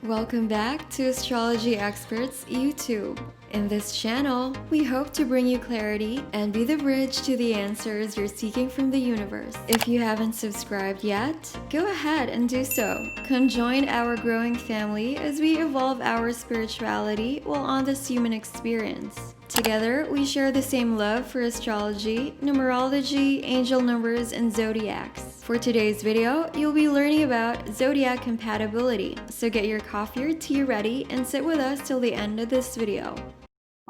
Welcome back to Astrology Experts YouTube. In this channel, we hope to bring you clarity and be the bridge to the answers you're seeking from the universe. If you haven't subscribed yet, go ahead and do so. Come join our growing family as we evolve our spirituality while on this human experience. Together, we share the same love for astrology, numerology, angel numbers, and zodiacs. For today's video, you'll be learning about zodiac compatibility, so get your coffee or tea ready and sit with us till the end of this video.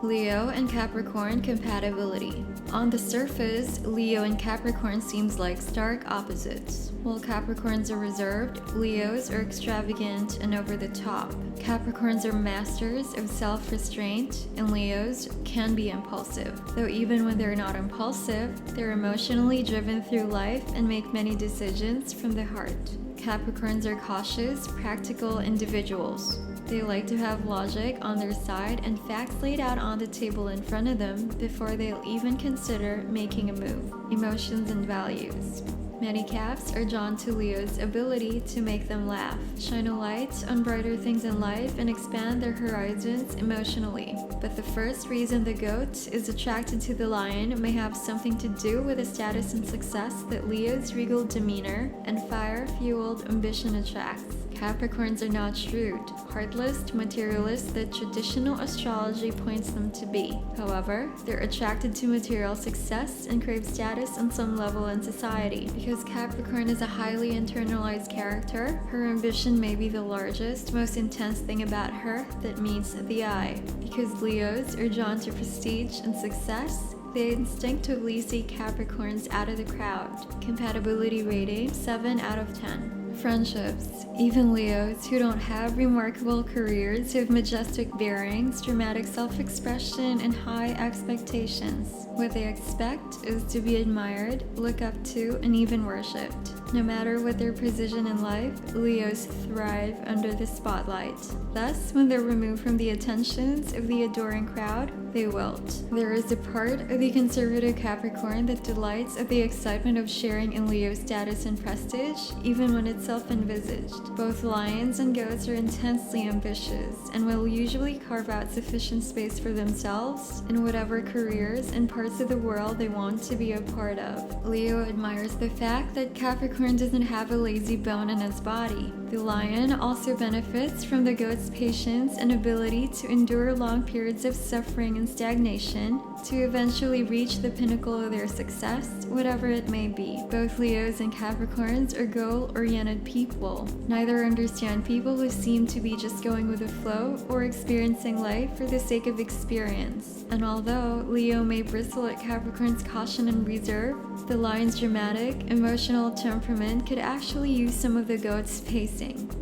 Leo and Capricorn compatibility. On the surface, Leo and Capricorn seems like stark opposites. While Capricorns are reserved, Leos are extravagant and over the top. Capricorns are masters of self-restraint, and Leos can be impulsive. Though even when they're not impulsive, they're emotionally driven through life and make many decisions from the heart. Capricorns are cautious, practical individuals. They like to have logic on their side and facts laid out on the table in front of them before they'll even consider making a move. Emotions and values. Many Caps are drawn to Leo's ability to make them laugh, shine a light on brighter things in life, and expand their horizons emotionally. But the first reason the goat is attracted to the lion may have something to do with the status and success that Leo's regal demeanor and fire-fueled ambition attracts. Capricorns are not shrewd, heartless materialists that traditional astrology points them to be. However, they're attracted to material success and crave status on some level in society. Because Capricorn is a highly internalized character, her ambition may be the largest, most intense thing about her that meets the eye. Because Leos are drawn to prestige and success, they instinctively see Capricorns out of the crowd. Compatibility rating 7 out of 10. Friendships. Even Leos who don't have remarkable careers have majestic bearings, dramatic self-expression, and high expectations. What they expect is to be admired, looked up to, and even worshipped. No matter what their position in life, Leos thrive under the spotlight. Thus, when they're removed from the attentions of the adoring crowd, they wilt. There is a part of the conservative Capricorn that delights at the excitement of sharing in Leo's status and prestige, even when it's self-envisaged. Both lions and goats are intensely ambitious and will usually carve out sufficient space for themselves in whatever careers and parts of the world they want to be a part of. Leo admires the fact that Capricorn doesn't have a lazy bone in his body. The lion also benefits from the goat's patience and ability to endure long periods of suffering and stagnation to eventually reach the pinnacle of their success, whatever it may be. Both Leos and Capricorns are goal-oriented people. Neither understand people who seem to be just going with the flow or experiencing life for the sake of experience. And although Leo may bristle at Capricorn's caution and reserve, the lion's dramatic, emotional temperament could actually use some of the goat's pacing.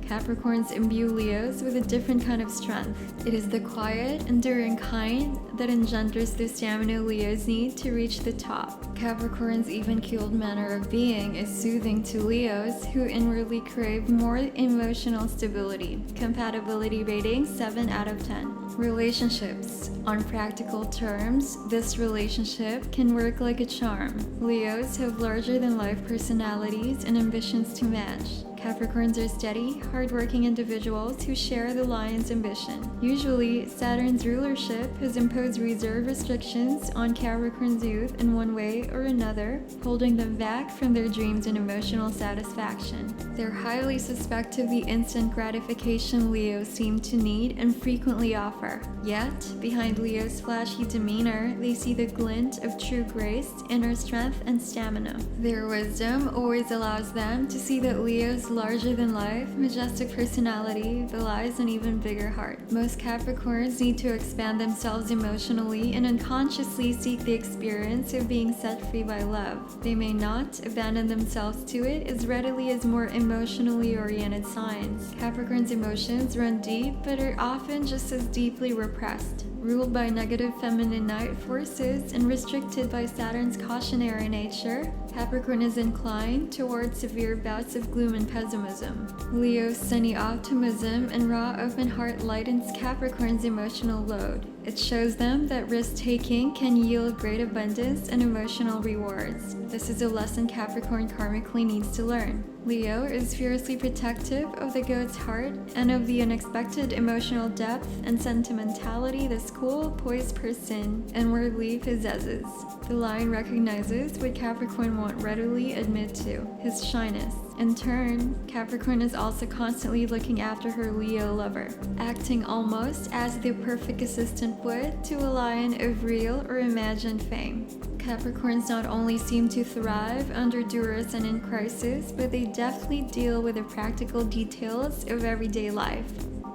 Capricorns imbue Leos with a different kind of strength. It is the quiet, enduring kind that engenders the stamina Leos need to reach the top. Capricorn's even-keeled manner of being is soothing to Leos who inwardly crave more emotional stability. Compatibility rating 7 out of 10. Relationships. On practical terms, this relationship can work like a charm. Leos have larger-than-life personalities and ambitions to match. Capricorns are steady, hardworking individuals who share the lion's ambition. Usually, Saturn's rulership has imposed reserve restrictions on Capricorn's youth in one way or another, holding them back from their dreams and emotional satisfaction. They're highly suspect of the instant gratification Leos seem to need and frequently offer. Yet, behind Leo's flashy demeanor, they see the glint of true grace, inner strength, and stamina. Their wisdom always allows them to see that Leo's larger-than-life, majestic personality belies an even bigger heart. Most Capricorns need to expand themselves emotionally and unconsciously seek the experience of being set free by love. They may not abandon themselves to it as readily as more emotionally oriented signs. Capricorn's emotions run deep but are often just as deeply repressed. Ruled by negative feminine night forces and restricted by Saturn's cautionary nature, Capricorn is inclined towards severe bouts of gloom and pessimism. Leo's sunny optimism and raw open heart lightens Capricorn's emotional load. It shows them that risk-taking can yield great abundance and emotional rewards. This is a lesson Capricorn karmically needs to learn. Leo is fiercely protective of the goat's heart and of the unexpected emotional depth and sentimentality this cool, poised person inwardly possesses. The lion recognizes what Capricorn won't readily admit to, his shyness. In turn, Capricorn is also constantly looking after her Leo lover, acting almost as the perfect assistant would to a lion of real or imagined fame. Capricorns not only seem to thrive under duress and in crisis, but they deftly deal with the practical details of everyday life.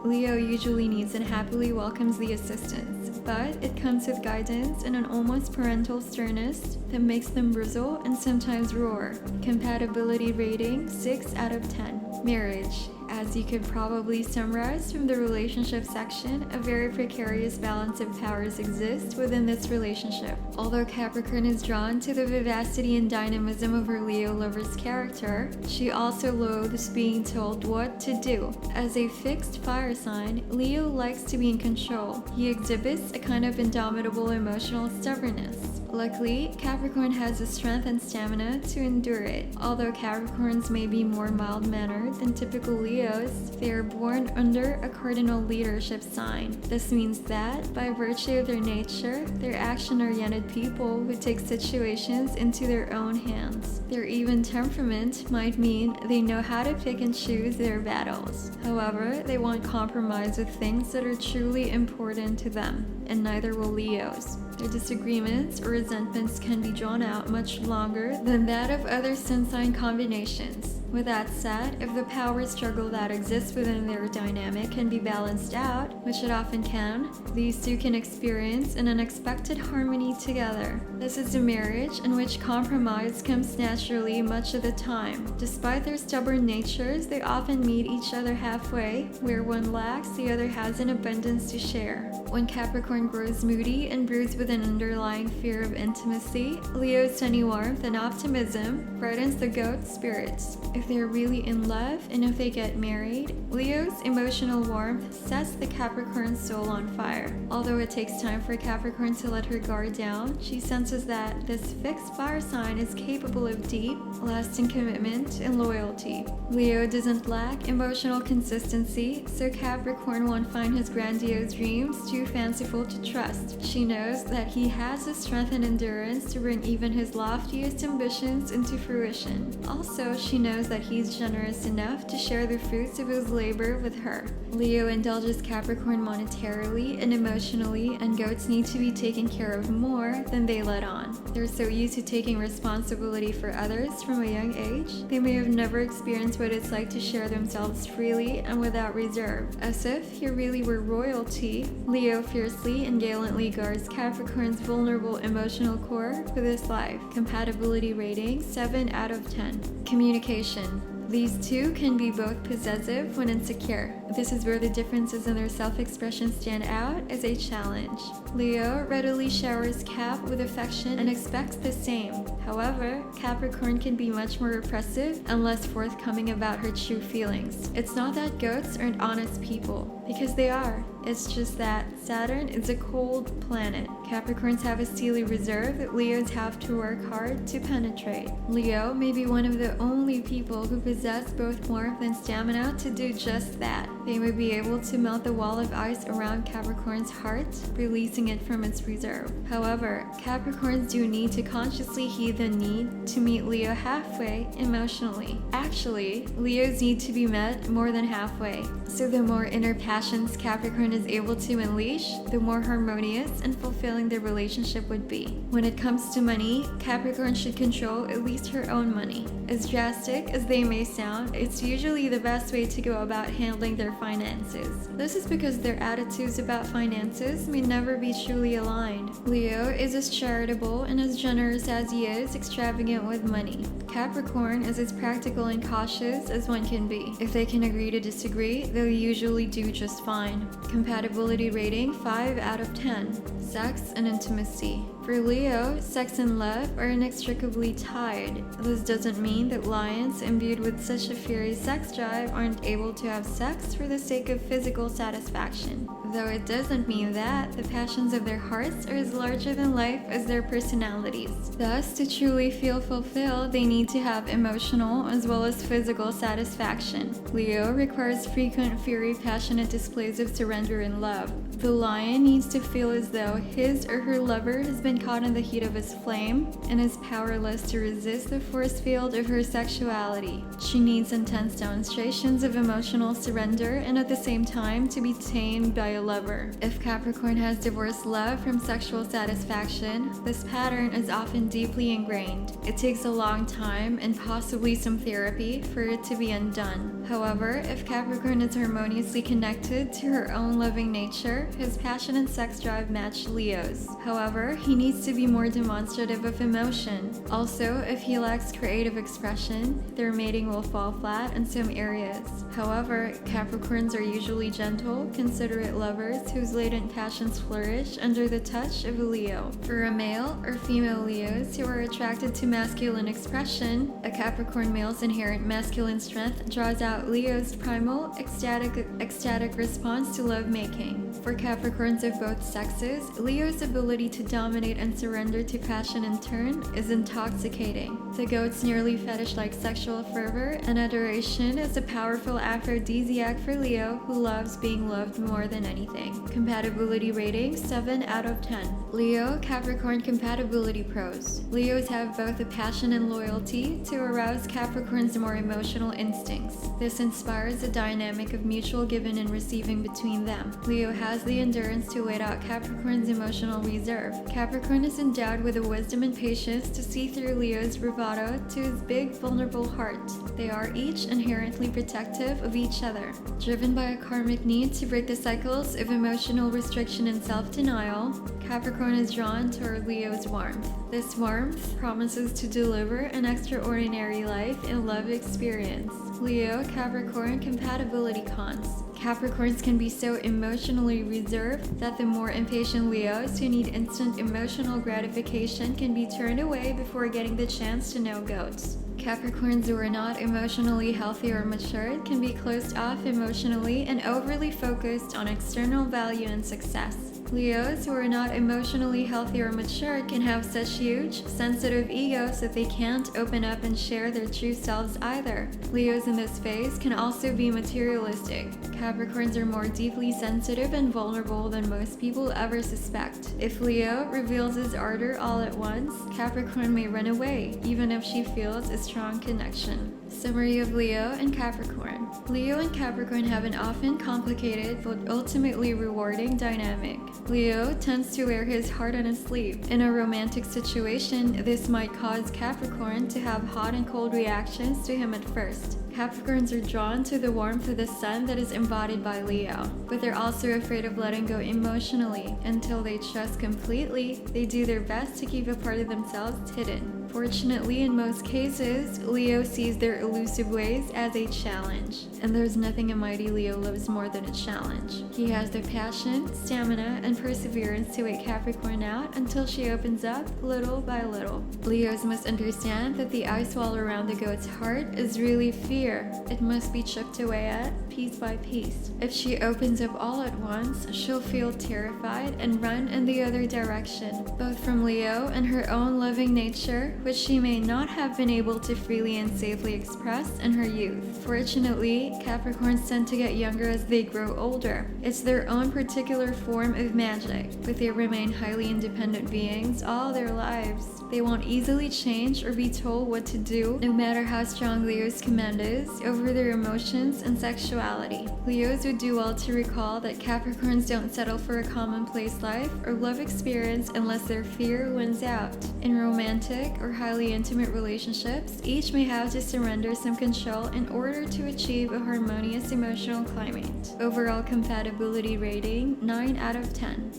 Leo usually needs and happily welcomes the assistance, but it comes with guidance and an almost parental sternness that makes them bristle and sometimes roar. Compatibility rating 6 out of 10. Marriage. As you could probably summarize from the relationship section, a very precarious balance of powers exists within this relationship. Although Capricorn is drawn to the vivacity and dynamism of her Leo lover's character, she also loathes being told what to do. As a fixed fire sign, Leo likes to be in control. He exhibits a kind of indomitable emotional stubbornness. Luckily, Capricorn has the strength and stamina to endure it. Although Capricorns may be more mild-mannered than typical Leos, they are born under a cardinal leadership sign. This means that, by virtue of their nature, they're action-oriented people who take situations into their own hands. Their even temperament might mean they know how to pick and choose their battles. However, they won't compromise with things that are truly important to them, and neither will Leos. Their disagreements or resentments can be drawn out much longer than that of other sun sign combinations. With that said, if the power struggle that exists within their dynamic can be balanced out, which it often can, these two can experience an unexpected harmony together. This is a marriage in which compromise comes naturally much of the time. Despite their stubborn natures, they often meet each other halfway, where one lacks, the other has an abundance to share. When Capricorn grows moody and broods with an underlying fear of intimacy, Leo's sunny warmth and optimism brightens the goat's spirits. If they're really in love and if they get married, Leo's emotional warmth sets the Capricorn soul on fire. Although it takes time for Capricorn to let her guard down, she senses that this fixed fire sign is capable of deep, lasting commitment and loyalty. Leo doesn't lack emotional consistency, so Capricorn won't find his grandiose dreams too fanciful to trust. She knows that he has the strength and endurance to bring even his loftiest ambitions into fruition. Also, she knows that he's generous enough to share the fruits of his labor with her. Leo indulges Capricorn monetarily and emotionally, and goats need to be taken care of more than they let on. They're so used to taking responsibility for others from a young age, they may have never experienced what it's like to share themselves freely and without reserve. As if he really were royalty, Leo fiercely and gallantly guards Capricorn's vulnerable emotional core for this life. Compatibility rating 7 out of 10. Communication. These two can be both possessive when insecure. This is where the differences in their self-expression stand out as a challenge. Leo readily showers Cap with affection and expects the same. However, Capricorn can be much more repressive and less forthcoming about her true feelings. It's not that goats aren't honest people, because they are. It's just that Saturn is a cold planet. Capricorns have a steely reserve that Leos have to work hard to penetrate. Leo may be one of the only people who possess both warmth and stamina to do just that. They may be able to melt the wall of ice around Capricorn's heart, releasing it from its reserve. However, Capricorns do need to consciously heed the need to meet Leo halfway emotionally. Actually, Leos need to be met more than halfway. So the more inner passions Capricorn is able to unleash, the more harmonious and fulfilling their relationship would be. When it comes to money, Capricorn should control at least her own money. As drastic as they may sound, it's usually the best way to go about handling their finances. This is because their attitudes about finances may never be truly aligned. Leo is as charitable and as generous as he is extravagant with money. Capricorn is as practical and cautious as one can be. If they can agree to disagree, they'll usually do just fine. Compatibility rating 5 out of 10. Sex and intimacy. For Leo, sex and love are inextricably tied. This doesn't mean that lions imbued with such a furious sex drive aren't able to have sex for the sake of physical satisfaction. Though it doesn't mean that the passions of their hearts are as larger than life as their personalities. Thus, to truly feel fulfilled, they need to have emotional as well as physical satisfaction. Leo requires frequent fury, passionate displays of surrender and love. The lion needs to feel as though his or her lover has been caught in the heat of his flame and is powerless to resist the force field of her sexuality. She needs intense demonstrations of emotional surrender and at the same time to be tamed by a lover. If Capricorn has divorced love from sexual satisfaction, this pattern is often deeply ingrained. It takes a long time and possibly some therapy for it to be undone. However, if Capricorn is harmoniously connected to her own loving nature, his passion and sex drive match Leo's. However, he needs to be more demonstrative of emotion. Also, if he lacks creative expression, their mating will fall flat in some areas. However, Capricorns are usually gentle, considerate lovers whose latent passions flourish under the touch of a Leo. For a male or female Leos who are attracted to masculine expression, a Capricorn male's inherent masculine strength draws out Leo's primal, ecstatic response to lovemaking. For Capricorns of both sexes, Leo's ability to dominate and surrender to passion in turn is intoxicating. The goat's nearly fetish-like sexual fervor and adoration is a powerful aphrodisiac for Leo, who loves being loved more than anything. Compatibility rating 7 out of 10. Leo Capricorn Compatibility Pros. Leos have both the passion and loyalty to arouse Capricorn's more emotional instincts. This inspires a dynamic of mutual giving and receiving between them. Leo has the endurance to wait out Capricorn's emotional reserve. Capricorn is endowed with the wisdom and patience to see through Leo's bravado to his big, vulnerable heart. They are each inherently protective of each other. Driven by a karmic need to break the cycles of emotional restriction and self-denial, Capricorn is drawn toward Leo's warmth. This warmth promises to deliver an extraordinary life and love experience. Leo Capricorn Compatibility Cons. Capricorns can be so emotionally reserved that the more impatient Leos who need instant emotional gratification can be turned away before getting the chance to know goats. Capricorns who are not emotionally healthy or matured can be closed off emotionally and overly focused on external value and success. Leos who are not emotionally healthy or mature can have such huge, sensitive egos that they can't open up and share their true selves either. Leos in this phase can also be materialistic. Capricorns are more deeply sensitive and vulnerable than most people ever suspect. If Leo reveals his ardor all at once, Capricorn may run away, even if she feels a strong connection. Summary of Leo and Capricorn. Leo and Capricorn have an often complicated but ultimately rewarding dynamic. Leo tends to wear his heart on his sleeve. In a romantic situation, this might cause Capricorn to have hot and cold reactions to him at first. Capricorns are drawn to the warmth of the sun that is embodied by Leo, but they're also afraid of letting go emotionally. Until they trust completely, they do their best to keep a part of themselves hidden. Fortunately, in most cases, Leo sees their elusive ways as a challenge. And there's nothing a mighty Leo loves more than a challenge. He has the passion, stamina, and perseverance to wait Capricorn out until she opens up little by little. Leos must understand that the ice wall around the goat's heart is really fear. It must be chipped away at piece by piece. If she opens up all at once, she'll feel terrified and run in the other direction, both from Leo and her own loving nature, which she may not have been able to freely and safely express in her youth. Fortunately, Capricorns tend to get younger as they grow older. It's their own particular form of magic, but they remain highly independent beings all their lives. They won't easily change or be told what to do, no matter how strong Leo's command is over their emotions and sexuality. Leos would do well to recall that Capricorns don't settle for a commonplace life or love experience unless their fear wins out. In romantic or highly intimate relationships, each may have to surrender some control in order to achieve a harmonious emotional climate. Overall compatibility rating 9 out of 10.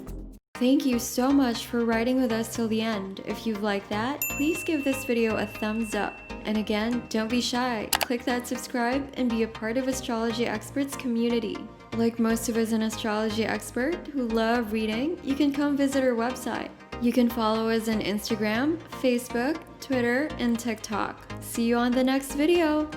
Thank you so much for riding with us till the end. If you've liked that, please give this video a thumbs up. And again, don't be shy. Click that subscribe and be a part of Astrology Experts community. Like most of us an astrology expert who love reading, you can come visit our website. You can follow us on Instagram, Facebook, Twitter, and TikTok. See you on the next video!